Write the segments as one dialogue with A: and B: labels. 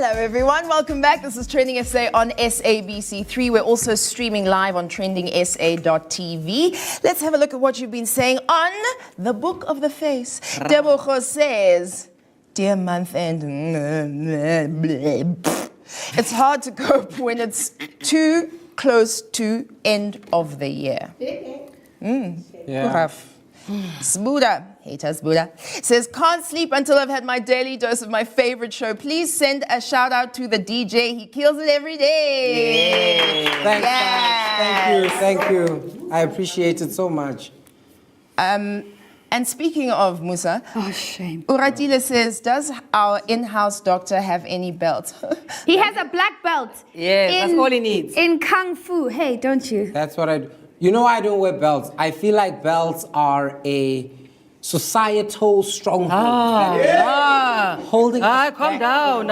A: Hello everyone, welcome back. This is TrendingSA on SABC3. We're also streaming live on TrendingSA.tv. Let's have a look at what you've been saying on the Book of the Face. Debocho says, dear month end, it's hard to cope when it's too close to end of the year. Rough. Sbuda, haters Buddha, says, can't sleep until I've had my daily dose of my favorite show. Please send a shout out to the DJ. He kills it every day.
B: Thanks, yes. Thank you. I appreciate it so much.
A: And speaking of Musa,
C: oh shame.
A: Uratile says, does our in-house doctor have any belt?
C: He has a black belt.
D: Yes, that's all he needs.
C: In Kung Fu. Hey, don't you?
B: That's what I do. You know I don't wear belts. I feel like belts are a societal stronghold. Holding us
D: calm
B: back.
D: down.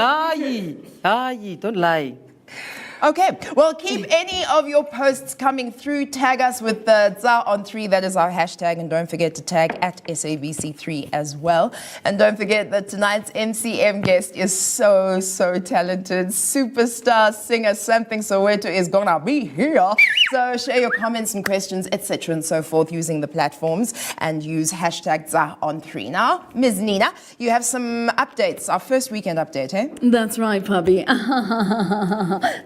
D: Don't lie.
A: Okay, well, keep any of your posts coming through. Tag us with the tsaon3, that is our hashtag. And don't forget to tag at SABC3 as well. And don't forget that tonight's MCM guest is so talented. Superstar singer Something Soweto is gonna be here. So share your comments and questions, etc. and so forth using the platforms and use hashtag tsaon3. Now, Ms. Nina, you have some updates. Our first weekend update, eh?
C: That's right, Puppy.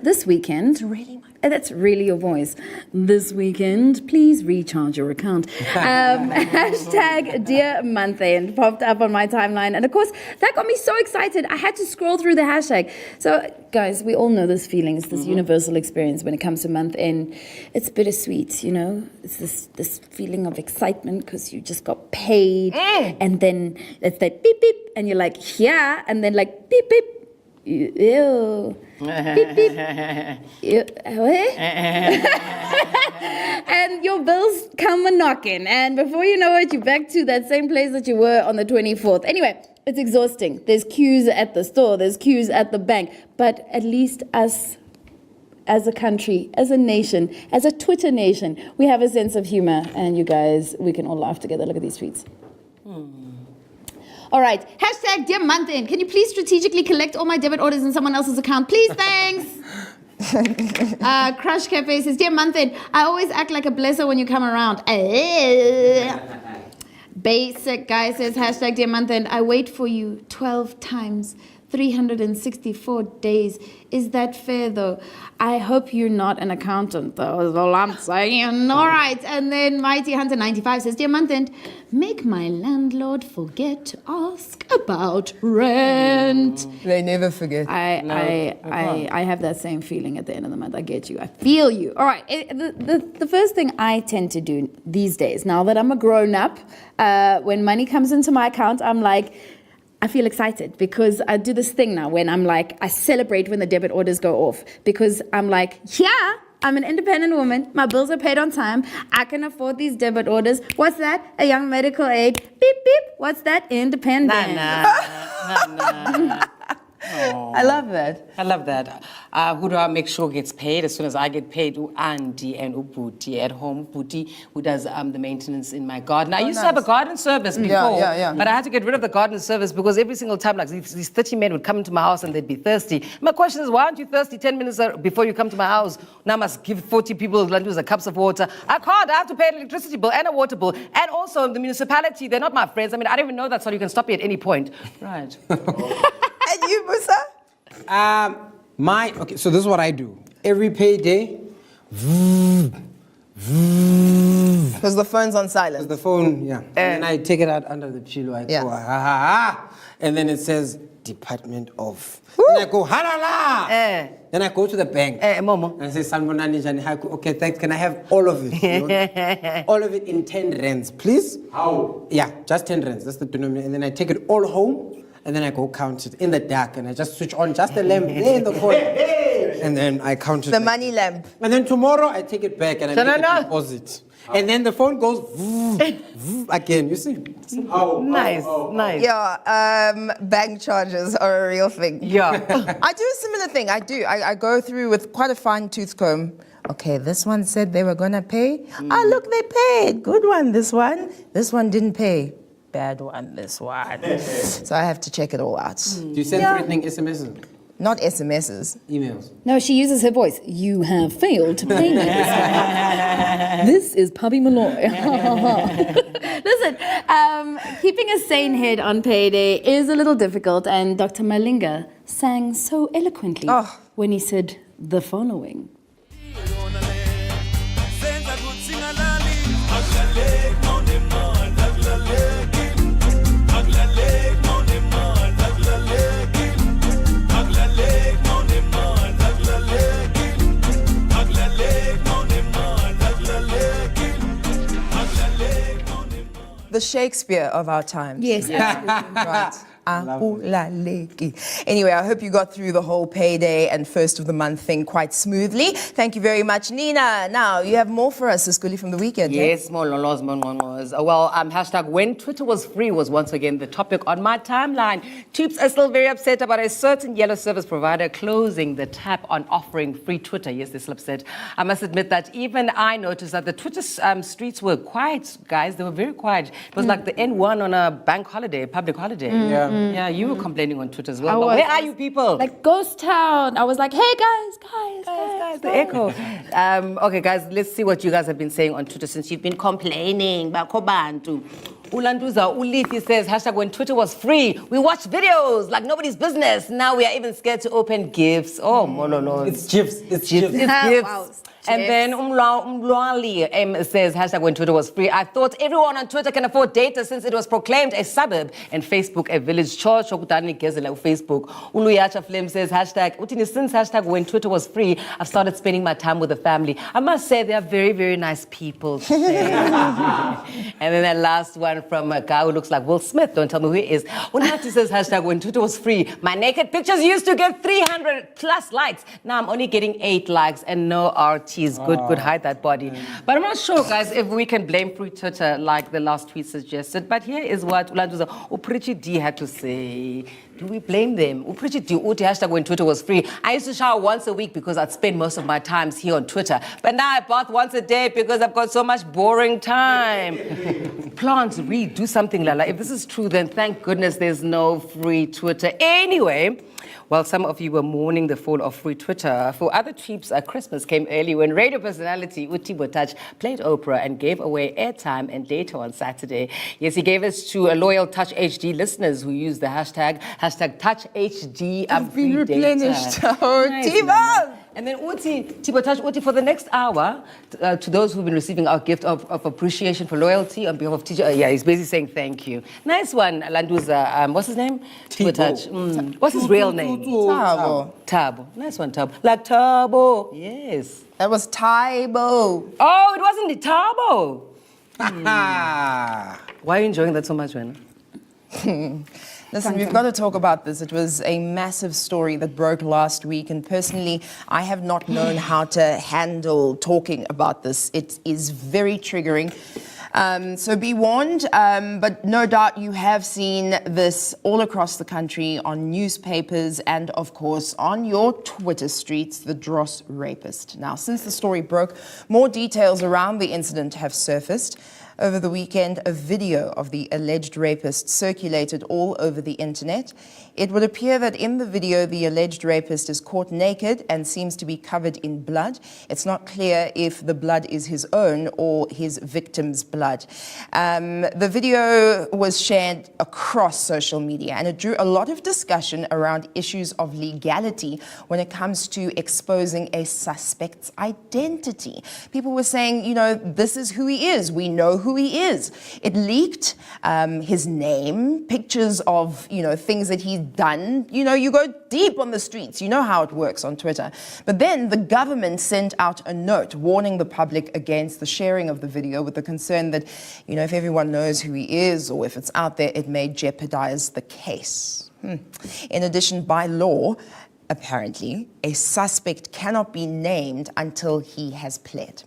C: This weekend, that's really your voice. This weekend, please recharge your account. Hashtag Dear Month End popped up on my timeline. And of course, that got me so excited. I had to scroll through the hashtag. So, guys, we all know this feeling. It's this universal experience when it comes to month end. It's bittersweet, you know? It's this feeling of excitement because you just got paid. And then it's that beep, beep. And you're like, yeah. And then like, beep, beep. Ew. Beep, beep. Ew. And your bills come a-knocking. And before you know it, you're back to that same place that you were on the 24th. Anyway, it's exhausting. There's queues at the store. There's queues at the bank. But at least us, as a country, as a nation, as a Twitter nation, we have a sense of humor. And you guys, we can all laugh together. Look at these tweets. All right, hashtag Dear Month End. Can you please strategically collect all my debit orders in someone else's account? Please, thanks. Crush Cafe says, Dear Month End, I always act like a blesser when you come around. Basic guy says, hashtag Dear Month End, I wait for you 12 times, 364 days. Is that fair, though? I hope you're not an accountant, though, is all I'm saying. All right, and then Mighty Hunter 95 says, Dear Month End, make my landlord forget to ask about rent.
A: They never forget.
C: I have that same feeling at the end of the month. I get you. I feel you. All right, the first thing I tend to do these days, now that I'm a grown-up, when money comes into my account, I'm like, I feel excited because I do this thing now when I'm like, I celebrate when the debit orders go off because I'm like, yeah, I'm an independent woman. My bills are paid on time. I can afford these debit orders. What's that? A young medical aid. Beep, beep. What's that? Independent.
D: Nah.
A: I love that.
D: I love that. Who do I make sure gets paid? As soon as I get paid, Andy and Uputi at home. Uputi, who does the maintenance in my garden. I used to have a garden service before, but I had to get rid of the garden service because every single time, like these 30 men would come into my house and they'd be thirsty. My question is, why aren't you thirsty 10 minutes before you come to my house? Now I must give 40 people lunches cups of water. I can't. I have to pay an electricity bill and a water bill. And also the municipality, they're not my friends. I mean, I don't even know that, so you can stop me at any point. Right.
A: And you, Musa?
B: Okay, so this is what I do. Every payday,
A: Because the phone's on silent.
B: the phone, yeah. And I take it out under the pillow. I go, ha, ha, ha. And then it says, Department of. Then I go, ha, la, la. Then I go to the bank.
D: Momo.
B: And I say, Sanbonani, Jani, okay, thanks. Can I have all of it? You know? All of it in 10 rands, please? How? Yeah, just 10 rands. That's the denominator. And then I take it all home. And then I go count it in the dark. And I just switch on just the lamp there in the corner. And then I count it.
A: The money lamp.
B: And then tomorrow I take it back and I make a deposit. And then the phone goes again, you see?
D: Nice.
A: Yeah, bank charges are a real thing.
D: Yeah.
A: I do a similar thing. I go through with quite a fine tooth comb. Okay, this one said they were going to pay. Ah, look, they paid. Good one, this one. This one didn't pay. Bad one, this one. So I have to check it all out.
B: Do you send threatening SMSs?
A: Not SMSs.
B: Emails.
C: No, she uses her voice. You have failed to pay me. This is Puppy Malloy. Listen, keeping a sane head on payday is a little difficult, and Dr. Malinga sang so eloquently when he said the following.
A: The Shakespeare of our times.
C: Yes, absolutely.
A: Right. Anyway, I hope you got through the whole payday and first of the month thing quite smoothly. Thank you very much, Nina. Now, you have more for us, Skuli, from the weekend.
D: Yes, more lolos, more lolos. Well, hashtag when Twitter was free was once again the topic on my timeline. Tubes are still very upset about a certain yellow service provider closing the tap on offering free Twitter. Yes, they're still upset. I must admit that even I noticed that the Twitter streets were quiet, guys. They were very quiet. It was like the N1 on a bank holiday, public holiday. Yeah, you were complaining on Twitter as well. But where are you people?
C: Like Ghost Town. I was like, hey guys,
D: The echo. Okay, guys, let's see what you guys have been saying on Twitter since you've been complaining. Bantu. Ulanduza Ulithi says, hashtag when Twitter was free, we watched videos like nobody's business. Now we are even scared to open gifts. Oh, mololo.
B: It's GIFs. It's GIFs.
D: It's gifts.
C: Wow.
D: And then Umlwali says, hashtag when Twitter was free. I thought everyone on Twitter can afford data since it was proclaimed a suburb and Facebook a village church. Facebook. Uluyacha Flame says, hashtag, since hashtag when Twitter was free, I've started spending my time with the family. I must say they are very, very nice people today. And then that last one from a guy who looks like Will Smith. Don't tell me who he is. Unati says, hashtag when Twitter was free. My naked pictures used to get 300 plus likes. Now I'm only getting 8 likes and no RT. Good, hide that body. But I'm not sure, guys, if we can blame free Twitter like the last tweet suggested. But here is what Ulanduza Uprichi D had to say. Do we blame them? Uprichi D Uti hashtag when Twitter was free. I used to shower once a week because I'd spend most of my times here on Twitter. But now I bath once a day because I've got so much boring time. Plants, read, do something, Lala. If this is true, then thank goodness there's no free Twitter. Anyway, while some of you were mourning the fall of free Twitter, for other cheaps, Christmas came early when radio personality Uti Botach played Oprah and gave away airtime and data on Saturday. Yes, he gave us to a loyal Touch HD listeners who used the hashtag TouchHD.
A: I've been replenished. Oh, Tiba!
D: And then Uti, for the next hour, to those who've been receiving our gift of appreciation for loyalty on behalf of teacher, he's basically saying thank you. Nice one, Landuza. What's his name? What's his real name? Tabo. Nice one, Tabo. Like Tabo. Yes.
A: That was Taibo.
D: Oh, it wasn't Tabo. Why are you enjoying that so much, Wena?
A: Listen, we've got to talk about this. It was a massive story that broke last week, and personally, I have not known how to handle talking about this. It is very triggering. So be warned, but no doubt you have seen this all across the country on newspapers and, of course, on your Twitter streets, the Dross rapist. Now, since the story broke, more details around the incident have surfaced. Over the weekend, a video of the alleged rapist circulated all over the internet. It would appear that in the video, the alleged rapist is caught naked and seems to be covered in blood. It's not clear if the blood is his own or his victim's blood. The video was shared across social media, and it drew a lot of discussion around issues of legality when it comes to exposing a suspect's identity. People were saying, this is who he is. We know who he is. It leaked his name, pictures of, things that he's done. You go deep on the streets. You know how it works on Twitter. But then the government sent out a note warning the public against the sharing of the video with the concern that, if everyone knows who he is or if it's out there, it may jeopardize the case. In addition, by law, apparently, a suspect cannot be named until he has pled.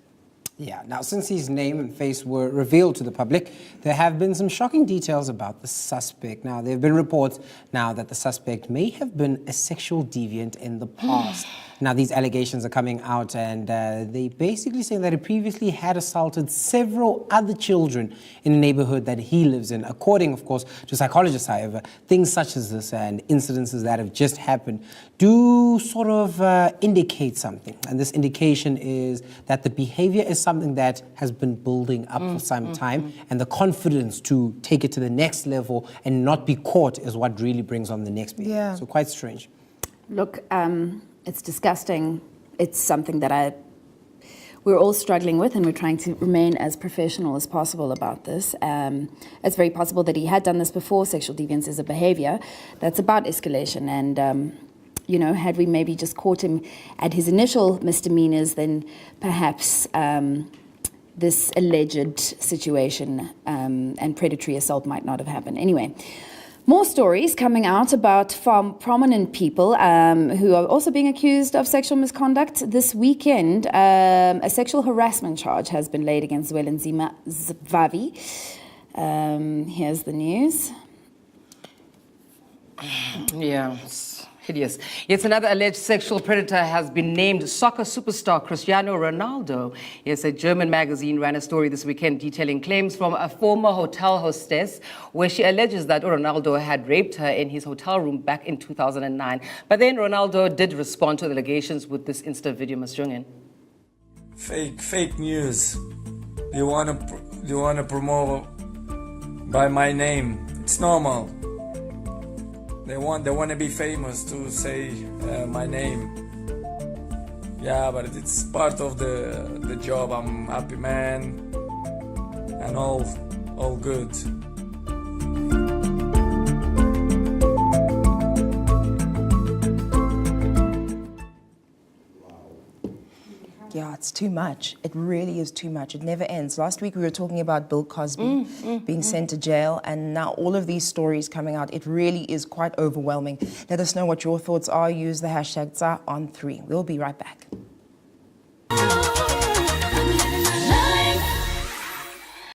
B: Yeah, now since his name and face were revealed to the public, there have been some shocking details about the suspect. Now, there have been reports now that the suspect may have been a sexual deviant in the past. Now these allegations are coming out, and they basically saying that he previously had assaulted several other children in a neighborhood that he lives in. According, of course, to psychologists, however, things such as this and incidences that have just happened do sort of indicate something. And this indication is that the behavior is something that has been building up for some time, and the confidence to take it to the next level and not be caught is what really brings on the next behavior.
A: Yeah.
B: So quite strange.
C: Look, it's disgusting. It's something that we're all struggling with, and we're trying to remain as professional as possible about this. It's very possible that he had done this before. Sexual deviance is a behavior that's about escalation, and you know, had we maybe just caught him at his initial misdemeanors, then perhaps this alleged situation and predatory assault might not have happened. Anyway, more stories coming out about prominent people who are also being accused of sexual misconduct. This weekend, a sexual harassment charge has been laid against Zwelinzima Zvavi. Here's the news.
D: Yeah, it's hideous. Yet another alleged sexual predator has been named soccer superstar Cristiano Ronaldo. Yes, a German magazine ran a story this weekend detailing claims from a former hotel hostess where she alleges that Ronaldo had raped her in his hotel room back in 2009. But then Ronaldo did respond to the allegations with this Insta video. Masjungen.
E: Fake news. You wanna promote by my name? It's normal. They want to be famous to say my name. Yeah, but it's part of the job. I'm happy man, and all good.
A: Yeah, it's too much. It really is too much. It never ends. Last week we were talking about Bill Cosby being sent to jail, and now all of these stories coming out. It really is quite overwhelming. Let us know what your thoughts are. Use the hashtag tsaon3. We'll be right back.